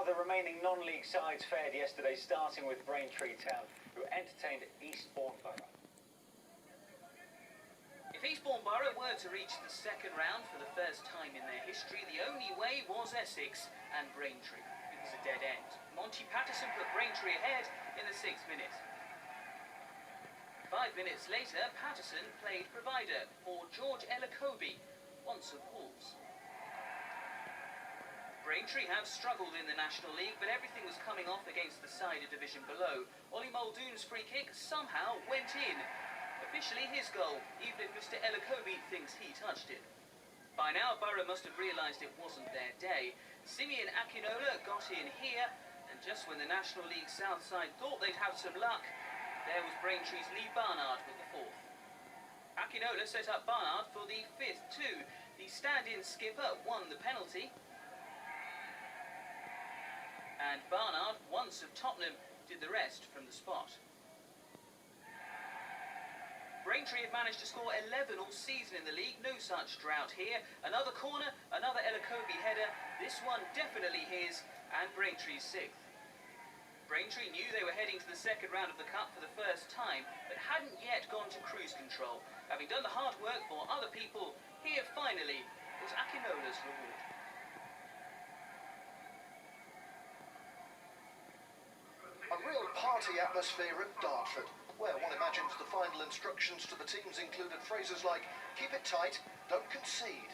how the remaining non-league sides fared yesterday, starting with Braintree Town, who entertained Eastbourne Borough. If Eastbourne Borough were to reach the second round for the first time in their history, the only way was Essex and Braintree. It was a dead end. Monty Patterson put Braintree ahead in the 6th minute. 5 minutes later, Patterson played provider for George Elokobi, once of Wolves. Braintree have struggled in the National League, but everything was coming off against the side a division below. Ollie Muldoon's free kick somehow went in. Officially his goal, even if Mr. Elokobi thinks he touched it. By now, Borough must have realised it wasn't their day. Simeon Akinola got in here, and just when the National League South side thought they'd have some luck, there was Braintree's Lee Barnard with the 4th. Akinola set up Barnard for the 5th too. The stand-in skipper won the penalty. And Barnard, once of Tottenham, did the rest from the spot. Braintree had managed to score 11 all season in the league, no such drought here. Another corner, another Elokobi header, this one definitely his, and Braintree's 6th. Braintree knew they were heading to the second round of the Cup for the first time, but hadn't yet gone to cruise control. Having done the hard work for other people, here finally was Akinola's reward. A real party atmosphere at Dartford, where one imagines the final instructions to the teams included phrases like, keep it tight, don't concede.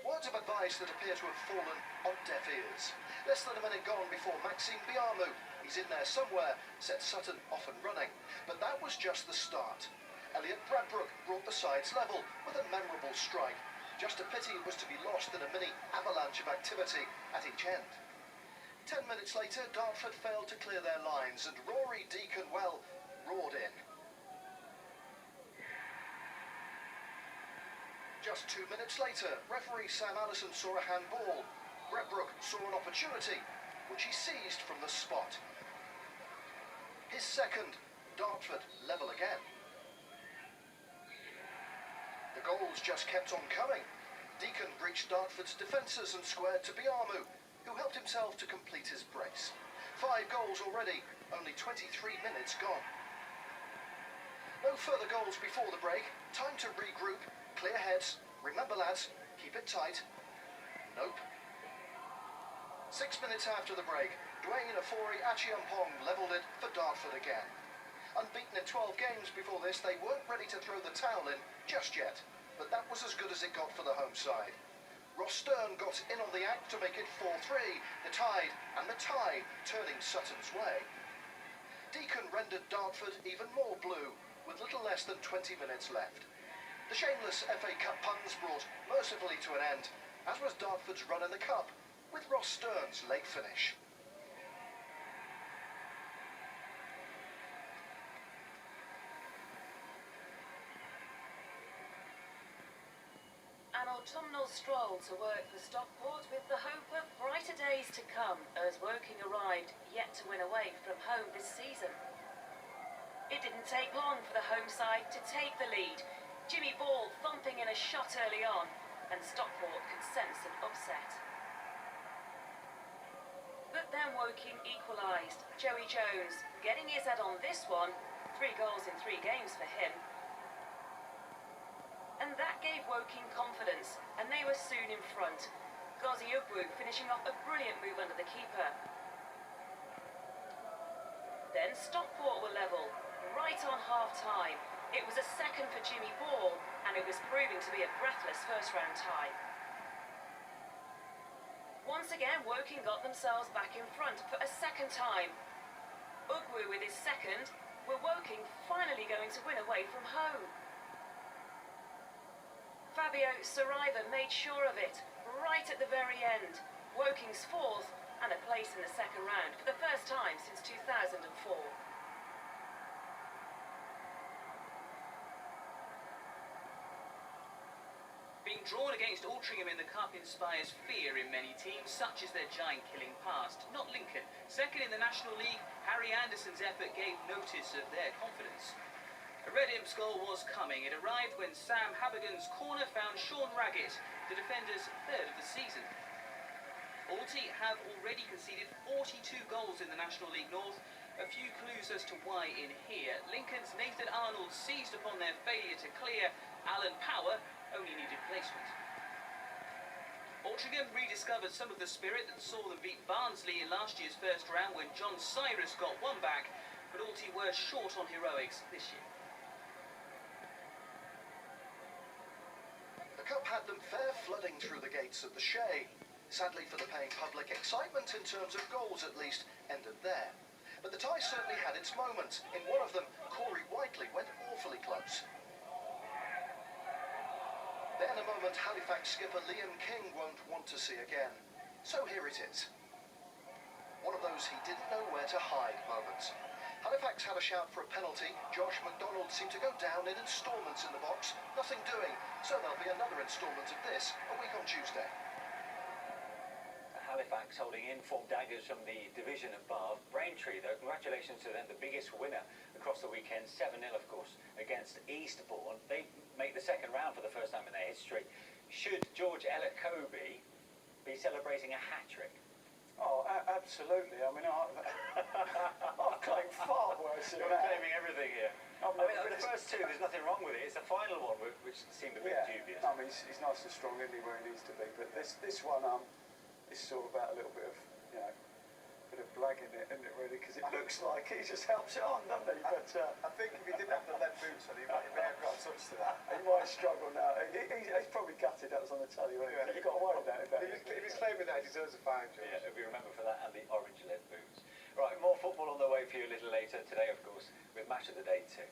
Words of advice that appear to have fallen on deaf ears. Less than a minute gone before Maxime Biamou, he's in there somewhere, set Sutton off and running. But that was just the start. Elliot Bradbrook brought the sides level with a memorable strike. Just a pity it was to be lost in a mini avalanche of activity at each end. 10 minutes later, Dartford failed to clear their lines and Rory Deacon, well, roared in. Just 2 minutes later, referee Sam Allison saw a handball. Bradbrook saw an opportunity, which he seized from the spot. His second, Dartford level again. The goals just kept on coming. Deacon breached Dartford's defences and squared to Biamou, who helped himself to complete his brace. 5 goals already, only 23 minutes gone. No further goals before the break. Time to regroup, clear heads. Remember lads, keep it tight. Nope. 6 minutes after the break, Dwayne Afori Achiampong levelled it for Dartford again. Unbeaten in 12 games before this, they weren't ready to throw the towel in just yet, but that was as good as it got for the home side. Ross Stern got in on the act to make it 4-3, the tide and the tie turning Sutton's way. Deacon rendered Dartford even more blue, with little less than 20 minutes left. The shameless FA Cup puns brought mercifully to an end, as was Dartford's run in the Cup, with Ross Stern's late finish. An autumnal stroll to work for Stockport with the hope of brighter days to come as Woking arrived, yet to win away from home this season. It didn't take long for the home side to take the lead. Jimmy Ball thumping in a shot early on, and Stockport could sense an upset. But then Woking equalised. Joey Jones getting his head on this one. 3 goals in 3 games for him. And that gave Woking confidence, and they were soon in front. Gozi Ugwu finishing off a brilliant move under the keeper. Then Stockport were level, right on half-time. It was a second for Jimmy Ball, and it was proving to be a breathless first-round tie. Once again, Woking got themselves back in front for a second time. Ugwu with his second, were Woking finally going to win away from home. Fabio Saraiva made sure of it, right at the very end. Woking's 4th, and a place in the second round for the first time since 2004. Being drawn against Altrincham in the Cup inspires fear in many teams, such as their giant-killing past. Not Lincoln. Second in the National League, Harry Anderson's effort gave notice of their confidence. A Red Imps goal was coming. It arrived when Sam Habigan's corner found Sean Raggett, the defender's 3rd of the season. Alty have already conceded 42 goals in the National League North. A few clues as to why in here. Lincoln's Nathan Arnold seized upon their failure to clear. Alan Power only needed placement. Altrincham rediscovered some of the spirit that saw them beat Barnsley in last year's first round when John Cyrus got one back, but Alty were short on heroics this year. The Cup had them fair flooding through the gates of the Shay. Sadly for the paying public, excitement in terms of goals at least ended there. But the tie certainly had its moments. In one of them, Corey Whiteley went awfully close. Then a moment Halifax skipper Liam King won't want to see again. So here it is. One of those he didn't know where to hide moments. Halifax had a shout for a penalty. Josh McDonald seemed to go down in instalments in the box. Nothing doing. So there'll be another instalment of this a week on Tuesday. Halifax holding in-form daggers from the division above. Braintree, though, congratulations to them, the biggest winner across the weekend, 7-0, of course, against Eastbourne. They make the second round for the first time in their history. Should George Elokobi be celebrating a hat-trick? Oh, absolutely. I mean, I've claimed far worse than You're that. claiming everything here. I mean, the first two, there's nothing wrong with it. It's the final one which seemed a bit dubious. I mean, he's nice and strong, isn't he, where he needs to be. But this one, is sort of about a little bit of, bit of blag in it, isn't it, really? Because it looks like he just helps it on, doesn't he? But I think if he didn't have the lead boots on, he might have got a touch to that. he might struggle now. He's probably gutted that was on the telly, wasn't he? He got away with that. If he's claiming that, he deserves a fine, George. Yeah, we remember for that and the orange lead boots. Right, more football on the way for you a little later today, of course, with Match of the Day too.